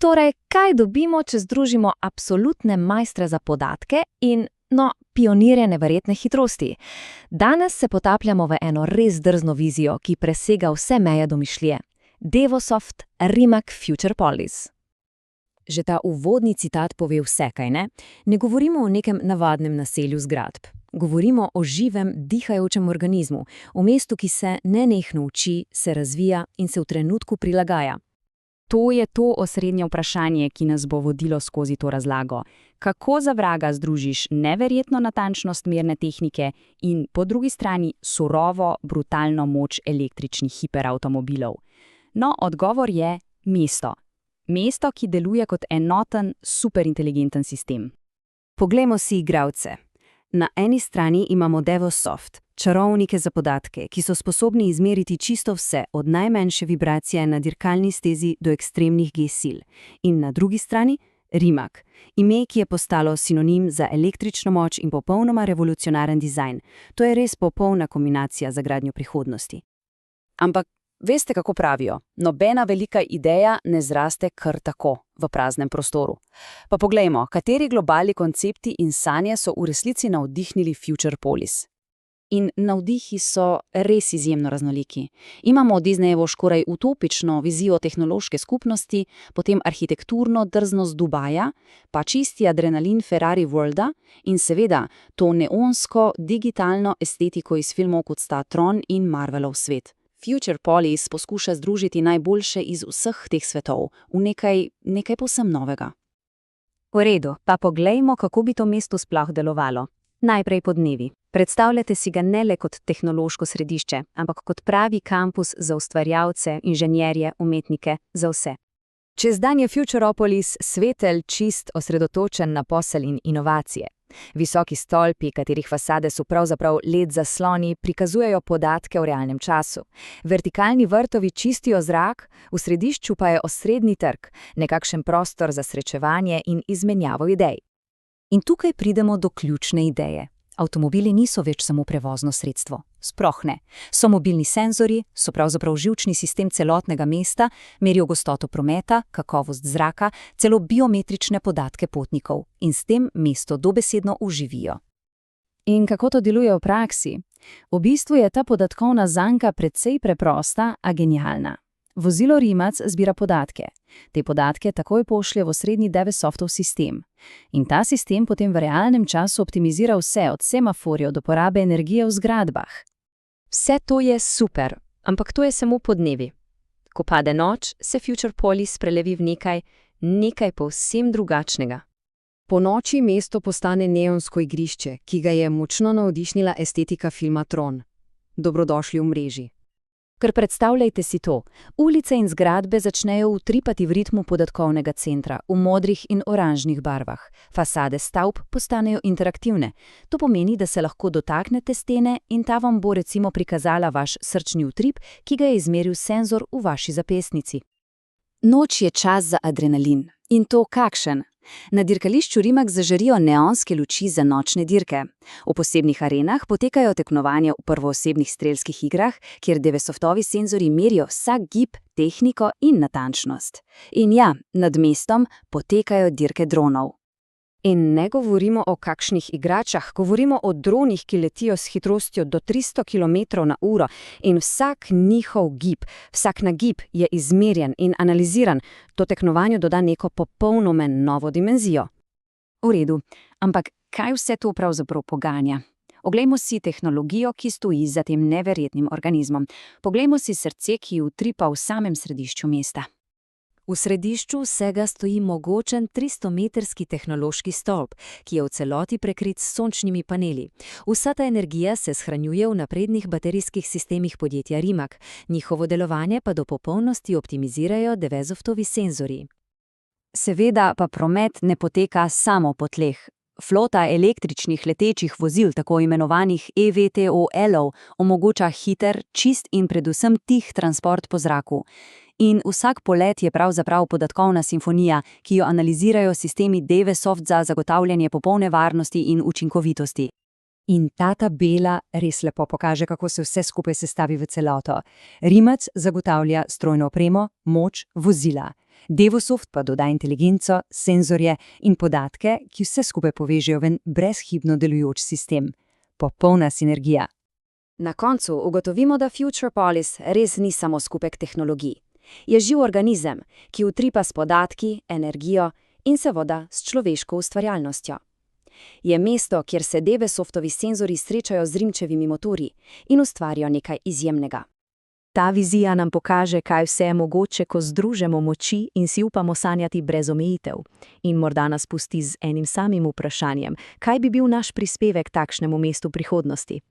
Torej, kaj dobimo, če združimo absolutne majstre za podatke in, pionirje neverjetne hitrosti? Danes se potapljamo v eno res drzno vizijo, ki presega vse meje domišljije. Devosoft Rimac FuturePolis. Že ta uvodni citat pove vse, kaj ne? Ne govorimo o nekem navadnem naselju zgradb. Govorimo o živem, dihajočem organizmu, o mestu, ki se nenehno uči, se razvija in se v trenutku prilagaja. To je to osrednje vprašanje, ki nas bo vodilo skozi to razlago. Kako za vraga združiš neverjetno natančnost merne tehnike in po drugi strani surovo, brutalno moč električnih hiperavtomobilov? Odgovor je mesto. Mesto, ki deluje kot enoten, superinteligenten sistem. Poglejmo si igralce. Na eni strani imamo Devosoft, čarovnike za podatke, ki so sposobni izmeriti čisto vse, od najmanjše vibracije na dirkalni stezi do ekstremnih G-sil. In na drugi strani Rimac, ime, ki je postalo sinonim za električno moč in popolnoma revolucionaren dizajn. To je res popolna kombinacija za gradnjo prihodnosti. Ampak veste, kako pravijo? Nobena velika ideja ne zraste kar tako v praznem prostoru. Pa poglejmo, kateri globalni koncepti in sanje so v resnici navdihnili FuturePolis. In navdihi so res izjemno raznoliki. Imamo Disneyevo skoraj utopično vizijo tehnološke skupnosti, potem arhitekturno drznost Dubaja, pa čisti adrenalin Ferrari Worlda in seveda to neonsko, digitalno estetiko iz filmov kot sta Tron in Marvelov svet. FuturePolis poskuša združiti najboljše iz vseh teh svetov v nekaj povsem novega. V redu, pa poglejmo, kako bi to mesto sploh delovalo. Najprej podnevi. Predstavljate si ga ne le kot tehnološko središče, ampak kot pravi kampus za ustvarjalce, inženirje, umetnike, za vse. Čez dan je FuturePolis svetel, čist, osredotočen na posel in inovacije. Visoki stolpi, katerih fasade so pravzaprav LED zasloni, prikazujejo podatke v realnem času. Vertikalni vrtovi čistijo zrak, v središču pa je osrednji trg, nekakšen prostor za srečevanje in izmenjavo idej. In tukaj pridemo do ključne ideje. Avtomobili niso več samo prevozno sredstvo. Sploh ne. So mobilni senzori, so pravzaprav živčni sistem celotnega mesta, merijo gostoto prometa, kakovost zraka, celo biometrične podatke potnikov in s tem mesto dobesedno oživijo. In kako to deluje v praksi? V bistvu je ta podatkovna zanka precej preprosta, a genialna. Vozilo Rimac zbira podatke. Te podatke takoj pošlje v osrednji Devosoftov sistem. In ta sistem potem v realnem času optimizira vse, od semaforjev do porabe energije v zgradbah. Vse to je super, ampak to je samo podnevi. Ko pade noč, se FuturePolis prelevi v nekaj povsem drugačnega. Po noči mesto postane neonsko igrišče, ki ga je močno navdihnila estetika filma Tron. Dobrodošli v mreži. Ker predstavljajte si to, ulice in zgradbe začnejo utripati v ritmu podatkovnega centra, v modrih in oranžnih barvah. Fasade stavb postanejo interaktivne. To pomeni, da se lahko dotaknete stene in ta vam bo recimo prikazala vaš srčni utrip, ki ga je izmeril senzor v vaši zapestnici. Noč je čas za adrenalin. In to kakšen? Na dirkališču Rimac zažarijo neonske luči za nočne dirke. V posebnih arenah potekajo tekmovanja v prvoosebnih strelskih igrah, kjer Devosoftovi senzori merijo vsak gib, tehniko in natančnost. In ja, nad mestom potekajo dirke dronov. In ne govorimo o kakšnih igračah, govorimo o dronih, ki letijo s hitrostjo do 300 km/h in vsak njihov gib, vsak nagib je izmerjen in analiziran. To tekmovanju doda neko popolnoma novo dimenzijo. V redu, ampak kaj vse to pravzaprav poganja? Oglejmo si tehnologijo, ki stoji za tem neverjetnim organizmom. Poglejmo si srce, ki utripa v samem središču mesta. V središču vsega stoji mogočen 300-metrski tehnološki stolp, ki je v celoti prekrit s sončnimi paneli. Vsa ta energija se shranjuje v naprednih baterijskih sistemih podjetja Rimac, njihovo delovanje pa do popolnosti optimizirajo Devosoftovi senzorji. Seveda pa promet ne poteka samo po tleh. Flota električnih letečih vozil, tako imenovanih eVTOL-ov, omogoča hiter, čist in predvsem tih transport po zraku. In vsak polet je pravzaprav podatkovna simfonija, ki jo analizirajo sistemi Devosoft za zagotavljanje popolne varnosti in učinkovitosti. In ta tabela res lepo pokaže, kako se vse skupaj sestavi v celoto. Rimac zagotavlja strojno opremo, moč, vozila. Devosoft pa doda inteligenco, senzorje in podatke, ki vse skupaj povežejo v en brezhibno delujoč sistem. Popolna sinergija. Na koncu ugotovimo, da FuturePolis res ni samo skupek tehnologij. Je živ organizem, ki utripa s podatki, energijo in seveda s človeško ustvarjalnostjo. Je mesto, kjer se Devosoftovi senzori srečajo z Rimčevimi motorji in ustvarijo nekaj izjemnega. Ta vizija nam pokaže, kaj vse je mogoče, ko združimo moči in si upamo sanjati brez omejitev. In morda nas pusti z enim samim vprašanjem, kaj bi bil naš prispevek takšnemu mestu prihodnosti.